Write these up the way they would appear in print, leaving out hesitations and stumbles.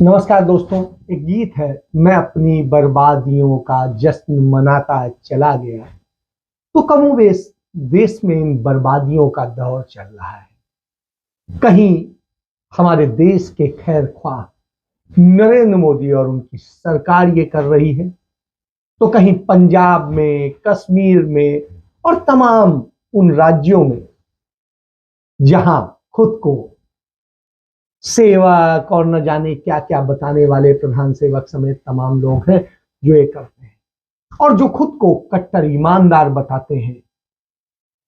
नमस्कार दोस्तों, एक गीत है, मैं अपनी बर्बादियों का जश्न मनाता चला गया। तो कमोबेश देश में इन बर्बादियों का दौर चल रहा है। कहीं हमारे देश के खैर ख्वाह नरेंद्र मोदी और उनकी सरकार ये कर रही है, तो कहीं पंजाब में, कश्मीर में और तमाम उन राज्यों में जहां खुद को सेवक और न जाने क्या क्या बताने वाले प्रधान सेवक समेत तमाम लोग हैं जो ये करते हैं, और जो खुद को कट्टर ईमानदार बताते हैं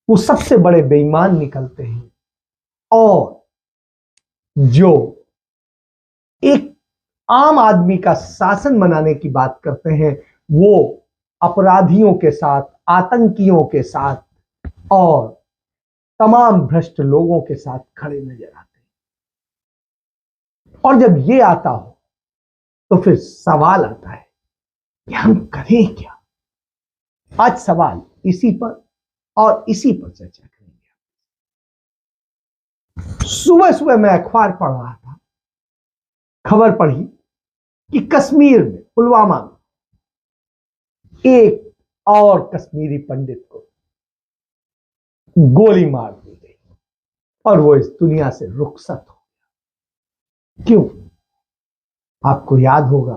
वो सबसे बड़े बेईमान निकलते हैं। और जो एक आम आदमी का शासन बनाने की बात करते हैं वो अपराधियों के साथ, आतंकियों के साथ और तमाम भ्रष्ट लोगों के साथ खड़े नजर आते हैं। और जब ये आता हो तो फिर सवाल आता है कि हम करें क्या। आज सवाल इसी पर और इसी पर चर्चा करेंगे। सुबह सुबह मैं अखबार पढ़ रहा था, खबर पढ़ी कि कश्मीर में, पुलवामा में एक और कश्मीरी पंडित को गोली मार दी गई और वो इस दुनिया से रुखसत हो। क्यों? आपको याद होगा,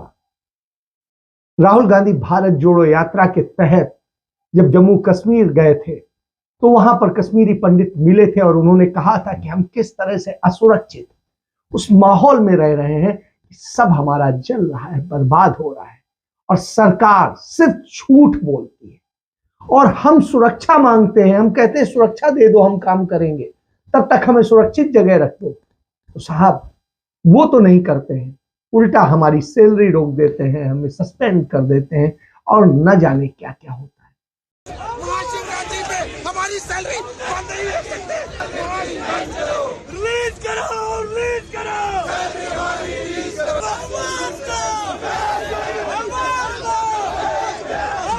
राहुल गांधी भारत जोड़ो यात्रा के तहत जब जम्मू कश्मीर गए थे तो वहां पर कश्मीरी पंडित मिले थे और उन्होंने कहा था कि हम किस तरह से असुरक्षित उस माहौल में रह रहे हैं कि सब हमारा जल रहा है, बर्बाद हो रहा है और सरकार सिर्फ झूठ बोलती है और हम सुरक्षा मांगते हैं। हम कहते हैं सुरक्षा दे दो, हम काम करेंगे, तब तक हमें सुरक्षित जगह रख दो। तो साहब वो तो नहीं करते हैं, उल्टा हमारी सैलरी रोक देते हैं, हमें सस्पेंड कर देते हैं और न जाने क्या क्या होता है। महाशिवरात्रि पे हमारी सैलरी बंद नहीं रख सकते। रिलीज करो, रिलीज करो।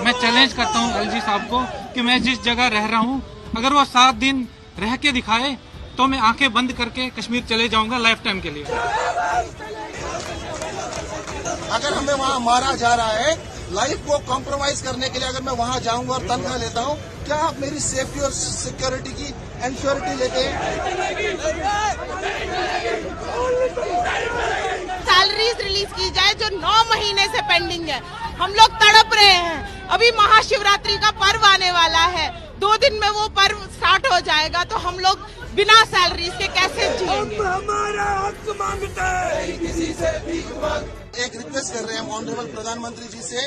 मैं चैलेंज करता हूं एलजी साहब को कि मैं जिस जगह रह रहा हूं, अगर वो 7 दिन रह के दिखाए तो मैं आंखें बंद करके कश्मीर चले जाऊंगा लाइफ टाइम के लिए। अगर हमें वहाँ मारा जा रहा है, लाइफ को कॉम्प्रोमाइज करने के लिए अगर मैं वहाँ जाऊंगा और तनख्वाह लेता हूँ, क्या आप मेरी सेफ्टी और सिक्योरिटी की इंश्योरिटी लेते हैं? सैलरीज रिलीज की जाए जो 9 महीने से पेंडिंग है। हम लोग तड़प रहे हैं। अभी महाशिवरात्रि का पर्व आने वाला है, 2 दिन में वो पर्व स्टार्ट हो जाएगा, तो हम लोग बिना सैलरीज के कैसे जिएंगे? हमारा हक मांगते हैं, किसी से भीख मांग। एक रिक्वेस्ट कर रहे हैं हम ऑनरेबल प्रधानमंत्री जी से,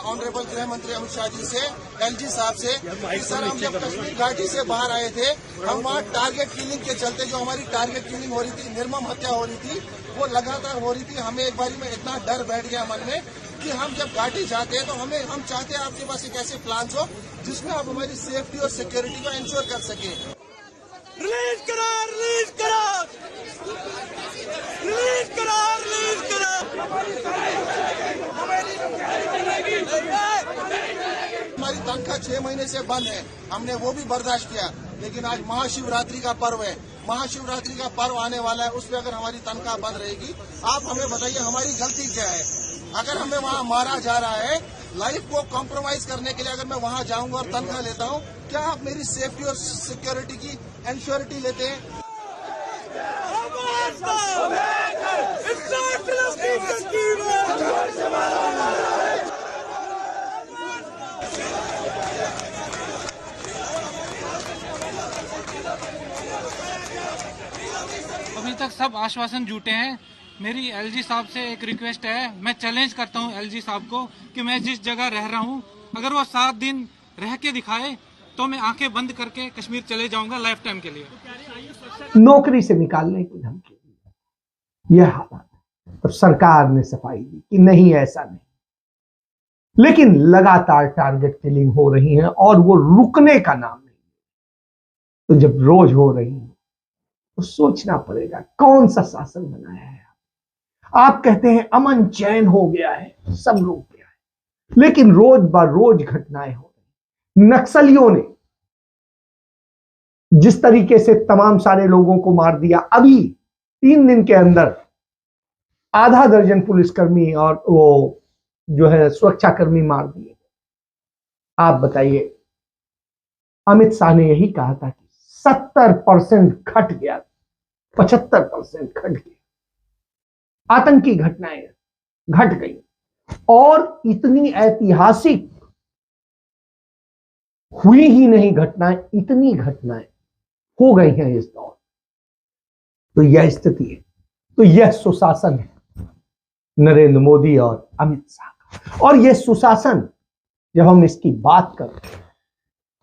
ऑनरेबल गृह मंत्री अमित शाह जी से, एलजी साहब से कि सर हम जब कश्मीर घाटी से बाहर आए थे, हम वहाँ टारगेट किलिंग के चलते जो हमारी टारगेट किलिंग हो रही थी, निर्मम हत्या हो रही थी, वो लगातार हो रही थी। हमें एक बारी में इतना डर बैठ गया मन में कि हम जब घाटी जाते हैं तो हम चाहते हैं आपके पास एक ऐसे प्लान हो जिसमें आप हमारी सेफ्टी और सिक्योरिटी को इंश्योर कर सके। रिलीज करो, रिलीज करो, रिलीज करो, रिलीज करो। हमारी तनख्वाह 6 महीने से बंद है, हमने वो भी बर्दाश्त किया, लेकिन आज महाशिवरात्रि का पर्व है, महाशिवरात्रि का पर्व आने वाला है, उसमें अगर हमारी तनख्वाह बंद रहेगी, आप हमें बताइए हमारी गलती क्या है? अगर हमें वहाँ मारा जा रहा है, लाइफ को कॉम्प्रोमाइज करने के लिए अगर मैं वहाँ जाऊंगा और तनख्वाह लेता हूँ, क्या आप मेरी सेफ्टी और सिक्योरिटी की इंश्योरिटी लेते हैं? अभी तक सब आश्वासन झूठे हैं। मेरी एलजी साहब से एक रिक्वेस्ट है, मैं चैलेंज करता हूं एलजी साहब को कि मैं जिस जगह रह रहा हूं, अगर वो 7 दिन रह के दिखाए तो मैं आंखें बंद करके कश्मीर चले जाऊंगा लाइफ टाइम के लिए। नौकरी से निकालने की धमकी दी, यह हालात है। तो सरकार ने सफाई दी कि नहीं, ऐसा नहीं, लेकिन लगातार टारगेट किलिंग हो रही है और वो रुकने का नाम नहीं। तो जब रोज हो रही है तो सोचना पड़ेगा कौन सा शासन बनाया है। आप कहते हैं अमन चैन हो गया है, सब रुक गया है, लेकिन रोज ब रोज घटनाएं हो रही। नक्सलियों ने जिस तरीके से तमाम सारे लोगों को मार दिया, अभी 3 दिन के अंदर आधा दर्जन पुलिसकर्मी और वो जो है सुरक्षाकर्मी मार दिए। आप बताइए, अमित शाह ने यही कहा था कि 70% घट गया, 75% घट गया, आतंकी घटनाएं घट गई, और इतनी ऐतिहासिक हुई ही नहीं घटनाएं, इतनी घटनाएं हो गई हैं इस दौर। तो यह स्थिति है, तो यह सुशासन है नरेंद्र मोदी और अमित शाह का। और यह सुशासन जब हम इसकी बात करते हैं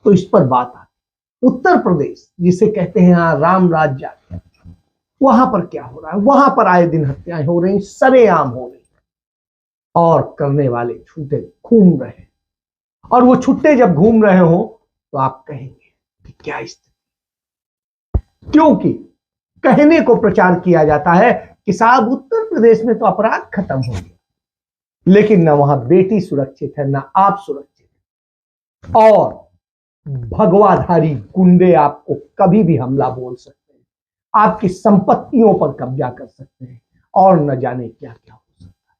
तो इस पर बात आती। उत्तर प्रदेश जिसे कहते हैं यहां राम राज्य, वहां पर क्या हो रहा है? वहां पर आए दिन हत्याएं हो रही, सरेआम हो रही, और करने वाले छूटे घूम रहे हैं। और वो छुट्टे जब घूम रहे हो तो आप कहेंगे कि क्या स्थिति, क्योंकि कहने को प्रचार किया जाता है कि साहब उत्तर प्रदेश में तो अपराध खत्म हो गया, लेकिन ना वहां बेटी सुरक्षित है, ना आप सुरक्षित है, और भगवाधारी गुंडे आपको कभी भी हमला बोल सकते हैं, आपकी संपत्तियों पर कब्जा कर सकते हैं, और न जाने क्या क्या हो सकता है।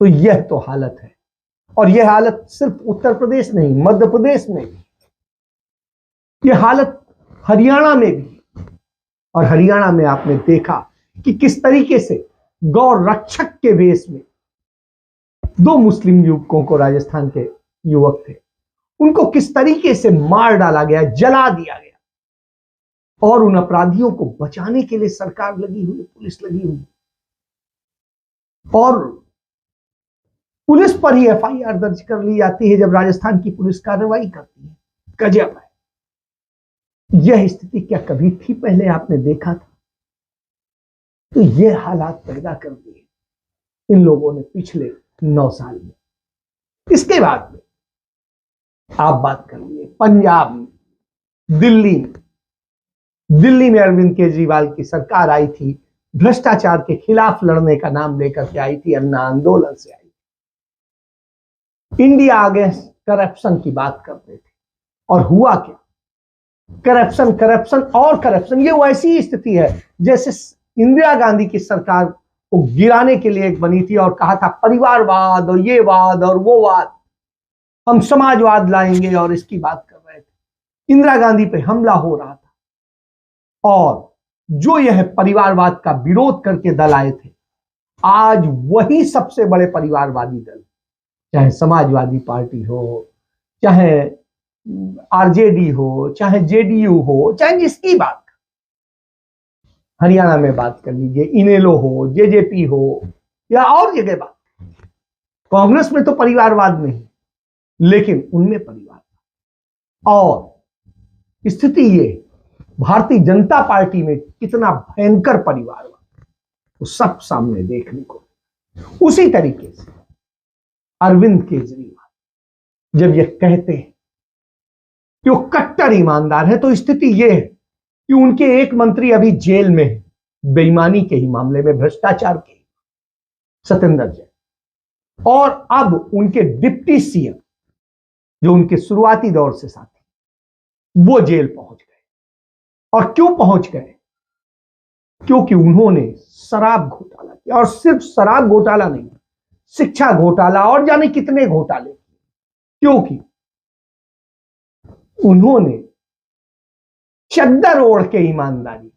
तो यह तो हालत है, और यह हालत सिर्फ उत्तर प्रदेश नहीं, मध्य प्रदेश में भी, यह हालत हरियाणा में भी। और हरियाणा में आपने देखा कि किस तरीके से गौ रक्षक के वेश में 2 मुस्लिम युवकों को, राजस्थान के युवक थे, उनको किस तरीके से मार डाला गया, जला दिया गया, और उन अपराधियों को बचाने के लिए सरकार लगी हुई, पुलिस लगी हुई, और पुलिस पर ही एफआईआर दर्ज कर ली जाती है जब राजस्थान की पुलिस कार्रवाई करती है। गजब है। यह स्थिति क्या कभी थी पहले आपने देखा था? तो यह हालात पैदा कर दिए इन लोगों ने पिछले 9 साल में। इसके बाद में आप बात कर लिए पंजाब में, दिल्ली में अरविंद केजरीवाल की सरकार आई थी, भ्रष्टाचार के खिलाफ लड़ने का नाम लेकर के आई थी, अन्ना आंदोलन से आई थी, इंडिया अगेंस्ट करप्शन की बात करते थे, और हुआ क्या? करप्शन, करप्शन और करप्शन। ये वैसी स्थिति है जैसे इंदिरा गांधी की सरकार को गिराने के लिए एक बनी थी और कहा था परिवारवाद और ये वाद और वो वाद, हम समाजवाद लाएंगे, और इसकी बात कर रहे थे। इंदिरा गांधी पे हमला हो रहा था, और जो यह परिवारवाद का विरोध करके दल आए थे, आज वही सबसे बड़े परिवारवादी दल, चाहे समाजवादी पार्टी हो, चाहे आरजेडी हो, चाहे जेडीयू हो, चाहे जिसकी बात, हरियाणा में बात कर लीजिए, इनेलो हो, जेजेपी हो, या और जगह बात, कांग्रेस में तो परिवारवाद नहीं, लेकिन उनमें परिवार। और स्थिति ये, भारतीय जनता पार्टी में कितना भयंकर परिवारवाद, वो सब सामने देखने को। उसी तरीके से अरविंद केजरीवाल जब ये कहते हैं कि वो कट्टर ईमानदार है, तो स्थिति ये है कि उनके एक मंत्री अभी जेल में है, बेईमानी के ही मामले में, भ्रष्टाचार के, सत्येंद्र जैन, और अब उनके डिप्टी सीएम जो उनके शुरुआती दौर से साथी, वो जेल पहुंच गए। और क्यों पहुंच गए? क्योंकि उन्होंने शराब घोटाला किया, और सिर्फ शराब घोटाला नहीं, शिक्षा घोटाला और जाने कितने घोटाले, क्योंकि उन्होंने चद्दर ओढ़ के ईमानदारी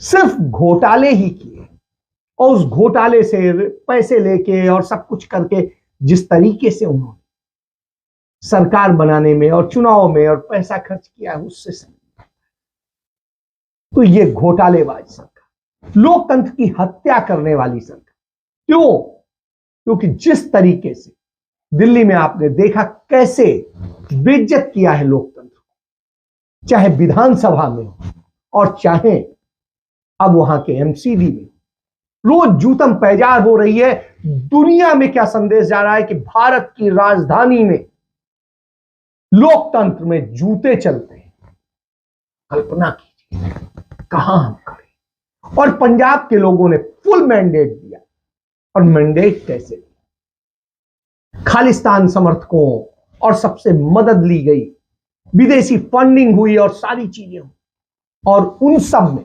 सिर्फ घोटाले ही किए, और उस घोटाले से पैसे लेके और सब कुछ करके जिस तरीके से उन्होंने सरकार बनाने में और चुनाव में और पैसा खर्च किया, उससे समझ। तो ये घोटालेबाज सरकार, लोकतंत्र की हत्या करने वाली सरकार। क्यों? क्योंकि जिस तरीके से दिल्ली में आपने देखा कैसे बेइज्जत किया है लोकतंत्र को, चाहे विधानसभा में हो और चाहे अब वहां के एमसीडी में, रोज जूतम पैजार हो रही है। दुनिया में क्या संदेश जा रहा है कि भारत की राजधानी में लोकतंत्र में जूते चलते हैं। कल्पना कीजिए कहां हम खड़े। और पंजाब के लोगों ने फुल मैंडेट दिया, और मैंडेट कैसे दिया? खालिस्तान समर्थकों और सबसे मदद ली गई, विदेशी फंडिंग हुई और सारी चीजें हुई, और उन सब में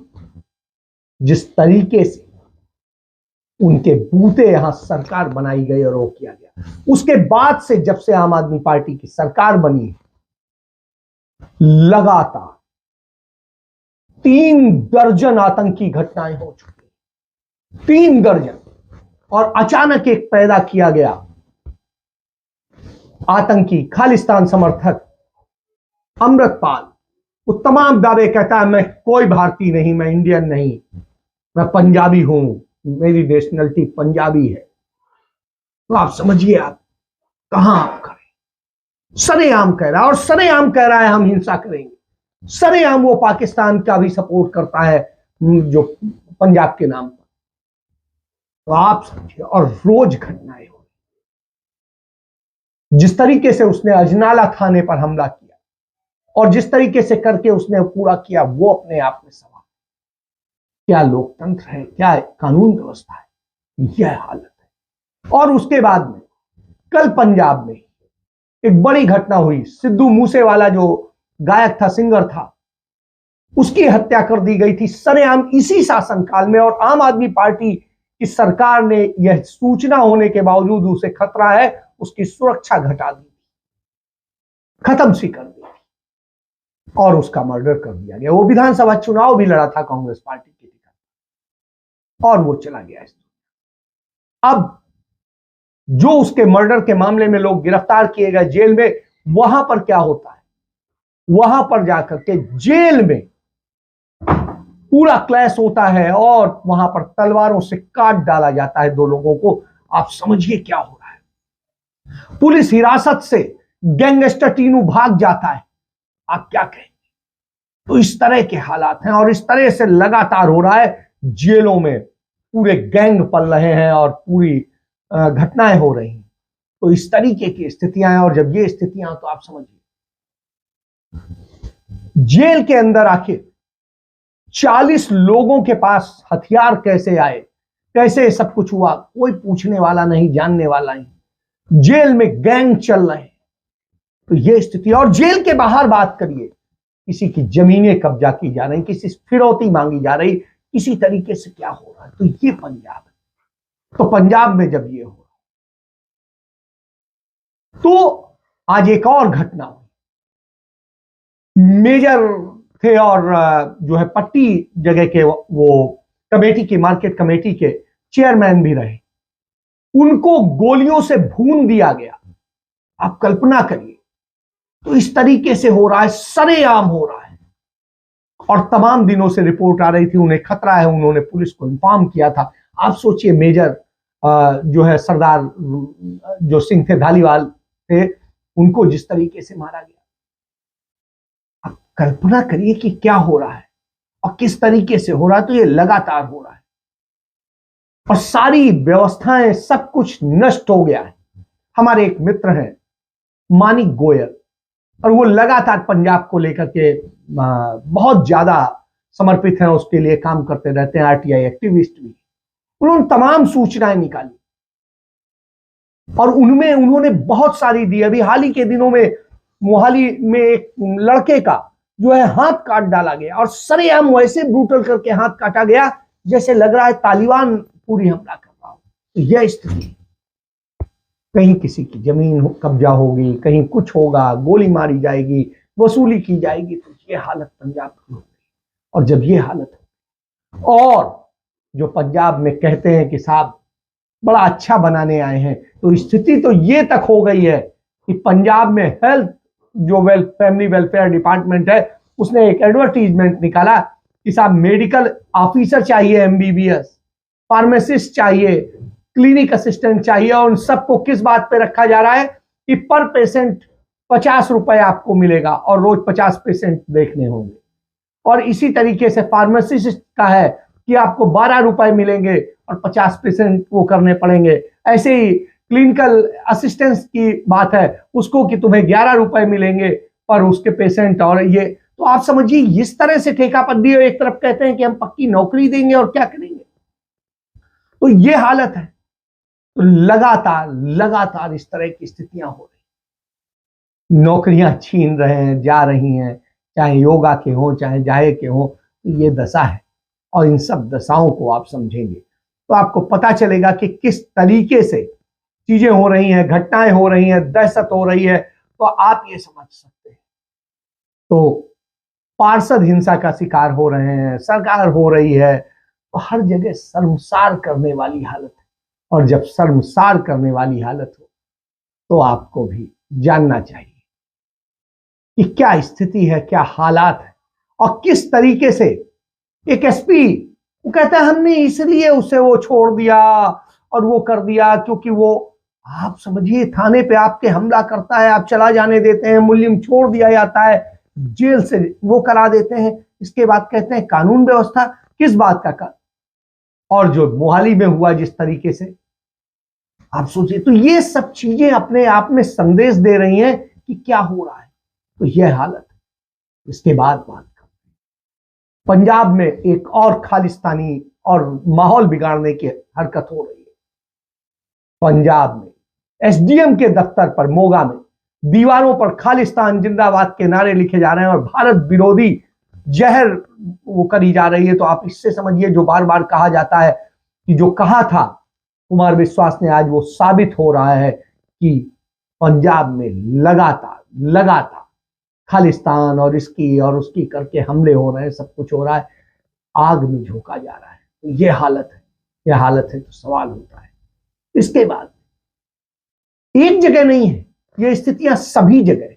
जिस तरीके से उनके बूते यहां सरकार बनाई गई और वो किया गया। उसके बाद से जब से आम आदमी पार्टी की सरकार बनी, लगातार 3 दर्जन आतंकी घटनाएं हो चुकी, 3 दर्जन। और अचानक एक पैदा किया गया आतंकी खालिस्तान समर्थक अमृतपाल। वो तमाम दावे कहता है मैं कोई भारतीय नहीं, मैं इंडियन नहीं, मैं पंजाबी हूं, मेरी नेशनलिटी पंजाबी है। तो आप समझिए आप कहां आप खड़े। सरेआम कह रहा है, और सरेआम कह रहा है हम हिंसा करेंगे। सरेआम वो पाकिस्तान का भी सपोर्ट करता है जो पंजाब के नाम पर। तो आप समझिए, और रोज घटनाएं हो, जिस तरीके से उसने अजनाला थाने पर हमला किया और जिस तरीके से करके उसने पूरा किया, वो अपने आप में सवाल। क्या लोकतंत्र है, क्या कानून व्यवस्था है? यह हालत है। और उसके बाद में कल पंजाब में एक बड़ी घटना हुई। सिद्धू मूसेवाला जो गायक था, सिंगर था, उसकी हत्या कर दी गई थी सरेआम इसी शासनकाल में। और आम आदमी पार्टी की सरकार ने यह सूचना होने के बावजूद उसे खतरा है, उसकी सुरक्षा घटा दी, खत्म सी कर दी और उसका मर्डर कर दिया गया। वो विधानसभा चुनाव भी लड़ा था कांग्रेस पार्टी के टिकट और वो चला गया। अब जो उसके मर्डर के मामले में लोग गिरफ्तार किए गए जेल में, वहां पर क्या होता है, वहां पर जाकर के जेल में पूरा क्लैश होता है और वहां पर तलवारों से काट डाला जाता है 2 लोगों को। आप समझिए क्या हो रहा है। पुलिस हिरासत से गैंगस्टर टीनू भाग जाता है। आप क्या कहेंगे? तो इस तरह के हालात हैं और इस तरह से लगातार हो रहा है। जेलों में पूरे गैंग पल रहे हैं और पूरी घटनाएं हो रही हैं। तो इस तरीके की स्थितियां हैं। और जब ये स्थितियां, तो आप समझिए जेल के अंदर आखिर 40 लोगों के पास हथियार कैसे आए, कैसे सब कुछ हुआ, कोई पूछने वाला नहीं, जानने वाला नहीं। जेल में गैंग चल रहे हैं। तो यह स्थिति। और जेल के बाहर बात करिए, किसी की जमीनें कब्जा की जा रही, किसी से फिरौती मांगी जा रही, किसी तरीके से क्या हो रहा है। तो ये पंजाब है। तो पंजाब में जब ये हो, तो आज एक और घटना हुई। मेजर थे और जो है पट्टी जगह के वो कमेटी की, मार्केट कमेटी के चेयरमैन भी रहे, उनको गोलियों से भून दिया गया। आप कल्पना करिए। तो इस तरीके से हो रहा है, सरेआम हो रहा है। और तमाम दिनों से रिपोर्ट आ रही थी उन्हें खतरा है, उन्होंने पुलिस को इन्फॉर्म किया था। आप सोचिए, मेजर जो है सरदार जो सिंह थे, धालीवाल थे, उनको जिस तरीके से मारा गया। आप कल्पना करिए कि क्या हो रहा है और किस तरीके से हो रहा है। तो ये लगातार हो रहा है और सारी व्यवस्थाएं, सब कुछ नष्ट हो गया है। हमारे एक मित्र हैं मानिक गोयल, और वो लगातार पंजाब को लेकर के बहुत ज्यादा समर्पित हैं, उसके लिए काम करते रहते हैं, आरटीआई एक्टिविस्ट भी। उन्होंने तमाम सूचनाएं निकाली और उनमें उन्होंने बहुत सारी दी। अभी हाल ही के दिनों में मोहाली में एक लड़के का जो है हाथ काट डाला गया और सरेआम वैसे ब्रूटल करके हाथ काटा गया जैसे लग रहा है तालिबान पूरी हमला कर रहा हो। तो यह स्थिति, कहीं किसी की जमीन कब्जा होगी, कहीं कुछ होगा, गोली मारी जाएगी, वसूली की जाएगी। तो ये हालत पंजाब की हो गई। और जब ये हालत हो, और जो पंजाब में कहते हैं कि साहब बड़ा अच्छा बनाने आए हैं, तो स्थिति तो ये तक हो गई है कि पंजाब में हेल्थ जो फैमिली वेलफेयर डिपार्टमेंट है, उसने एक एडवर्टीजमेंट निकाला कि साहब मेडिकल ऑफिसर चाहिए, एमबीबीएस, फार्मासिस्ट चाहिए, क्लिनिक असिस्टेंट चाहिए। और उन सबको किस बात पे रखा जा रहा है कि पर पेशेंट 50 रुपए आपको मिलेगा और रोज 50 पेशेंट देखने होंगे। और इसी तरीके से फार्मासिस्ट का है कि आपको 12 रुपए मिलेंगे और 50 पेशेंट वो करने पड़ेंगे। ऐसे ही क्लिनिकल असिस्टेंस की बात है, उसको कि तुम्हें 11 रुपए मिलेंगे पर उसके पेशेंट। और ये तो आप समझिए इस तरह से ठेकापंदी, एक तरफ कहते हैं कि हम पक्की नौकरी देंगे और क्या करेंगे। तो ये हालत है। तो लगातार लगातार इस तरह की स्थितियां हो रही, नौकरियां छीन रहे हैं, जा रही हैं, चाहे योगा के हों, चाहे जाए के हों। तो ये दशा है और इन सब दशाओं को आप समझेंगे तो आपको पता चलेगा कि किस तरीके से चीजें हो रही हैं, घटनाएं हो रही हैं, दहशत हो रही है, तो आप ये समझ सकते हैं। तो पार्षद हिंसा का शिकार हो रहे हैं, सरकार हो रही है, तो हर जगह शर्मसार करने वाली हालत है। और जब शर्मसार करने वाली हालत हो तो आपको भी जानना चाहिए कि क्या स्थिति है, क्या हालात है, और किस तरीके से एक एसपी वो कहता है हमने इसलिए उसे वो छोड़ दिया और वो कर दिया क्योंकि वो, आप समझिए, थाने पे आपके हमला करता है, आप चला जाने देते हैं, मुलजिम छोड़ दिया जाता है, जेल से वो करा देते हैं, इसके बाद कहते हैं कानून व्यवस्था, किस बात का। और जो मोहाली में हुआ जिस तरीके से, आप सोचिए, तो ये सब चीजें अपने आप में संदेश दे रही हैं कि क्या हो रहा है। तो यह हालत है। इसके बाद बात करते हैं पंजाब में एक और खालिस्तानी और माहौल बिगाड़ने की हरकत हो रही है। पंजाब में एसडीएम के दफ्तर पर मोगा में दीवारों पर खालिस्तान जिंदाबाद के नारे लिखे जा रहे हैं और भारत विरोधी जहर वो करी जा रही है। तो आप इससे समझिए, जो बार बार कहा जाता है कि जो कहा था कुमार विश्वास ने, आज वो साबित हो रहा है कि पंजाब में लगातार खालिस्तान और इसकी और उसकी करके हमले हो रहे हैं, सब कुछ हो रहा है, आग में झोंका जा रहा है। तो ये हालत है तो सवाल होता है। इसके बाद एक जगह नहीं है, ये स्थितियां सभी जगह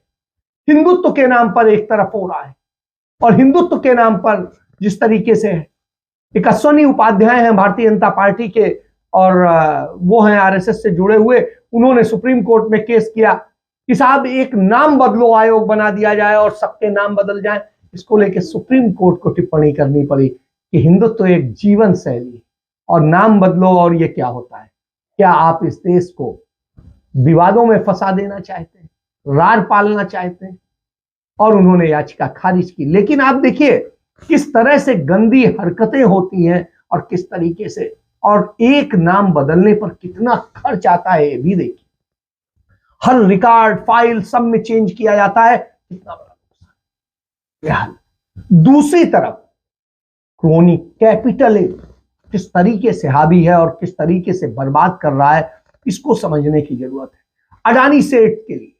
हिंदुत्व के नाम पर एक तरफ हो रहा है। और हिंदुत्व के नाम पर जिस तरीके से है, एक अश्वनी उपाध्याय हैं भारतीय जनता पार्टी के और वो हैं आरएसएस से जुड़े हुए, उन्होंने सुप्रीम कोर्ट में केस किया कि साहब एक नाम बदलो आयोग बना दिया जाए और सबके नाम बदल जाए। इसको लेके सुप्रीम कोर्ट को टिप्पणी करनी पड़ी कि हिंदुत्व एक जीवन शैली और नाम बदलो, और ये क्या होता है। क्या आप इस देश को विवादों में फंसा देना चाहते हैं, रार पालना चाहते हैं? और उन्होंने याचिका खारिज की। लेकिन आप देखिए किस तरह से गंदी हरकतें होती हैं और किस तरीके से, और एक नाम बदलने पर कितना खर्च आता है ये भी देखिए। हर रिकॉर्ड फाइल सब में चेंज किया जाता है, कितना बड़ा नुकसान। दूसरी तरफ क्रोनी कैपिटल किस तरीके से हावी है और किस तरीके से बर्बाद कर रहा है, इसको समझने की जरूरत है। अडानी सेठ के लिए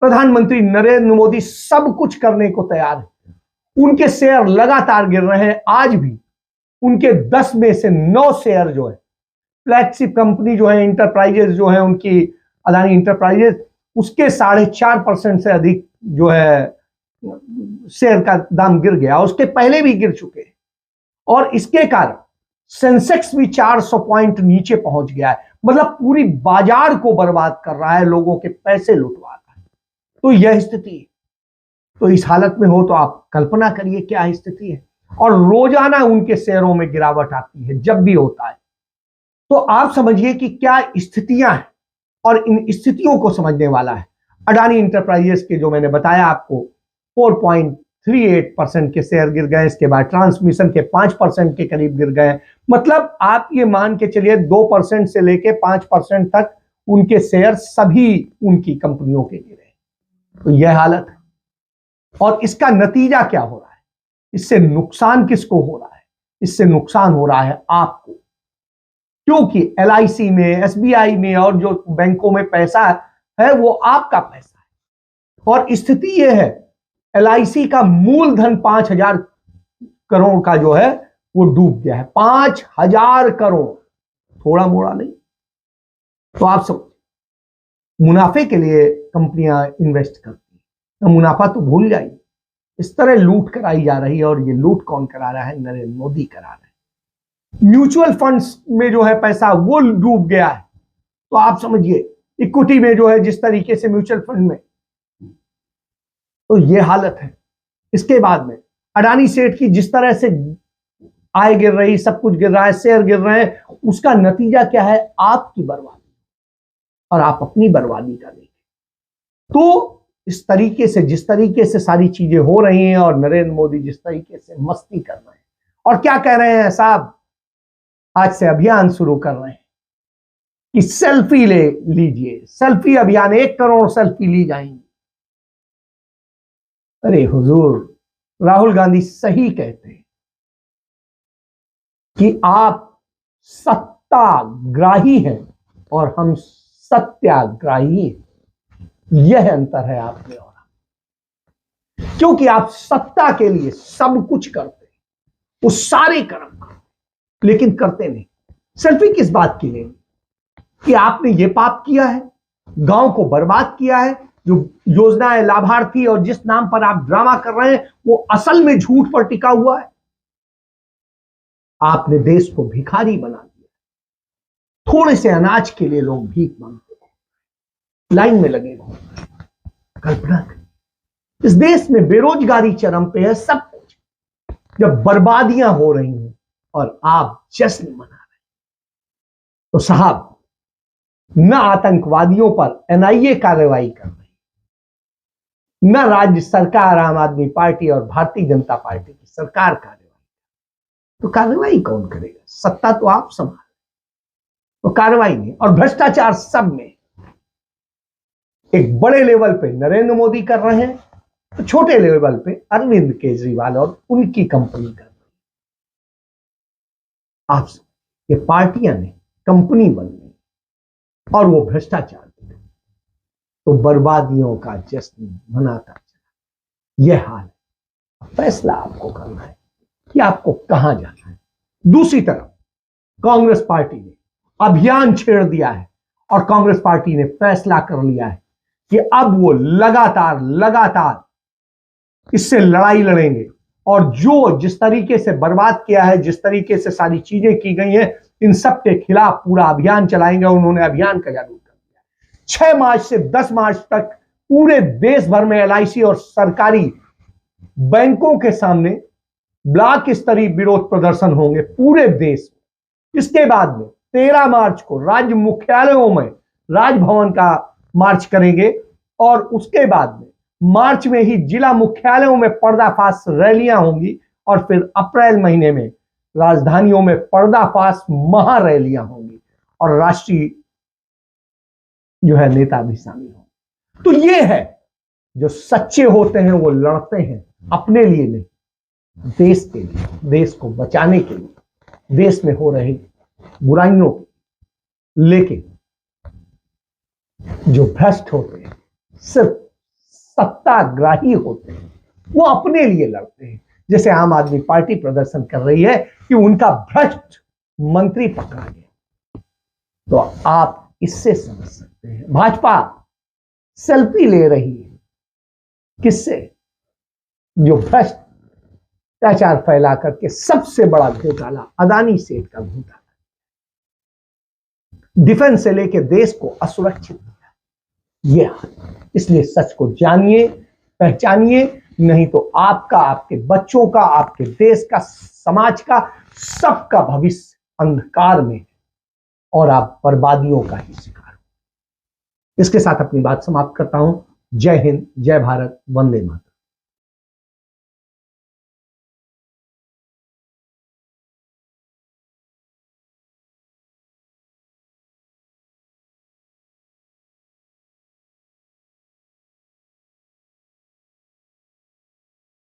प्रधानमंत्री नरेंद्र मोदी सब कुछ करने को तैयार है। उनके शेयर लगातार गिर रहे हैं। आज भी उनके 10 में से 9 शेयर जो है, फ्लैगशिप कंपनी जो है इंटरप्राइजेज जो है उनकी, अडानी इंटरप्राइजेज, उसके 4.5% से अधिक जो है शेयर का दाम गिर गया। उसके पहले भी गिर चुके हैं और इसके कारण सेंसेक्स भी 400 पॉइंट नीचे पहुंच गया है। मतलब पूरी बाजार को बर्बाद कर रहा है, लोगों के पैसे लुटवा रहा है। तो यह स्थिति है। तो इस हालत में हो तो आप कल्पना करिए क्या स्थिति है। और रोजाना उनके शेयरों में गिरावट आती है जब भी होता है। तो आप समझिए कि क्या स्थितियां हैं और इन स्थितियों को समझने वाला है। अडानी इंटरप्राइजेस के जो मैंने बताया आपको 4.38% के शेयर गिर गए। इसके बाद ट्रांसमिशन के 5% के करीब गिर गए। मतलब आप ये मान के चलिए 2% से लेके 5% तक उनके शेयर सभी उनकी कंपनियों के गिरे। तो यह हालत है। और इसका नतीजा क्या हो रहा है, इससे नुकसान किसको हो रहा है? इससे नुकसान हो रहा है आपको, क्योंकि एलआईसी में, एसबीआई में और जो बैंकों में पैसा है वो आपका पैसा है। और स्थिति यह है, एलआईसी का मूलधन 5,000 करोड़ का जो है वो डूब गया है। 5,000 करोड़, थोड़ा मोड़ा नहीं। तो आप सब मुनाफे के लिए कंपनियां इन्वेस्ट करती हैं, मुनाफा तो भूल जाइए। इस तरह लूट कराई जा रही है। और ये लूट कौन करा रहा है? नरेंद्र मोदी करा रहे हैं। म्यूचुअल फंड्स में जो है पैसा वो डूब गया है। तो आप समझिए इक्विटी में जो है जिस तरीके से म्यूचुअल फंड में, तो ये हालत है। इसके बाद में अडानी सेठ की जिस तरह से आय गिर रही, सब कुछ गिर रहा है, शेयर गिर रहे हैं, उसका नतीजा क्या है? आपकी बर्बादी। और आप अपनी बर्बादी का देखें। तो इस तरीके से, जिस तरीके से सारी चीजें हो रही हैं और नरेंद्र मोदी जिस तरीके से मस्ती कर रहे हैं, और क्या कह रहे हैं साहब, आज से अभियान शुरू कर रहे हैं कि सेल्फी ले लीजिए, सेल्फी अभियान, 1 करोड़ सेल्फी ली जाएंगी। अरे हुजूर, राहुल गांधी सही कहते हैं कि आप सत्ताग्राही हैं और हम सत्याग्राही हैं। यह अंतर है आप में और हम। क्योंकि आप सत्ता के लिए सब कुछ करते हैं, वो सारे कर्म करते, लेकिन करते नहीं। सेल्फी किस बात की लेंगे कि आपने ये पाप किया है, गांव को बर्बाद किया है, जो योजनाएं, लाभार्थी और जिस नाम पर आप ड्रामा कर रहे हैं वो असल में झूठ पर टिका हुआ है। आपने देश को भिखारी बना दिया। थोड़े से अनाज के लिए लोग भीख मांगते हैं, लाइन में लगे हो। कल्पना करें, इस देश में बेरोजगारी चरम पे है, सब कुछ, जब बर्बादियां हो रही हैं और आप जश्न मना रहे हैं। तो साहब, न आतंकवादियों पर एनआईए कार्रवाई कर रही, न राज्य सरकार, आम आदमी पार्टी और भारतीय जनता पार्टी की सरकार कार्रवाई, तो कार्रवाई कौन करेगा? सत्ता तो आप संभाल, तो कार्रवाई नहीं। और भ्रष्टाचार सब में, एक बड़े लेवल पे नरेंद्र मोदी कर रहे हैं, तो छोटे लेवल पे अरविंद केजरीवाल और उनकी कंपनी कर रही है। आप ये पार्टियां ने कंपनी बन गई और वो भ्रष्टाचार, तो बर्बादियों का जश्न मनाता चला। यह हाल है। फैसला आपको करना है कि आपको कहां जाना है। दूसरी तरफ कांग्रेस पार्टी ने अभियान छेड़ दिया है और कांग्रेस पार्टी ने फैसला कर लिया है कि अब वो लगातार इससे लड़ाई लड़ेंगे और जो जिस तरीके से बर्बाद किया है, जिस तरीके से सारी चीजें की गई हैं, इन सब के खिलाफ पूरा अभियान चलाएंगे। उन्होंने अभियान का जारी कर दिया। 6 मार्च से 10 मार्च तक पूरे देश भर में एलआईसी और सरकारी बैंकों के सामने ब्लॉक स्तरीय विरोध प्रदर्शन होंगे पूरे देश में। इसके बाद में 13 मार्च को राज्य मुख्यालयों में राजभवन का मार्च करेंगे और उसके बाद में मार्च में ही जिला मुख्यालयों में पर्दाफाश रैलियां होंगी और फिर अप्रैल महीने में राजधानियों में पर्दाफाश महारैलियां होंगी और राष्ट्रीय जो है नेता भी शामिल होंगे। तो ये है, जो सच्चे होते हैं वो लड़ते हैं अपने लिए नहीं, देश के लिए, देश को बचाने के लिए, देश में हो रही बुराइयों के। लेकिन जो भ्रष्ट होते हैं, सिर्फ सत्ताग्राही होते हैं, वो अपने लिए लड़ते हैं। जैसे आम आदमी पार्टी प्रदर्शन कर रही है कि उनका भ्रष्ट मंत्री पकड़ा गया, तो आप इससे समझ सकते हैं। भाजपा सेल्फी ले रही है किससे? जो भ्रष्टाचार फैला करके सबसे बड़ा घोटाला, अदानी सेठ का घोटाला, डिफेंस से लेके देश को असुरक्षित किया। ये इसलिए सच को जानिए, पहचानिए, नहीं तो आपका, आपके बच्चों का, आपके देश का, समाज का, सबका भविष्य अंधकार में है और आप बर्बादियों का ही शिकार हो। इसके साथ अपनी बात समाप्त करता हूं। जय हिंद, जय भारत, वंदे मातरम।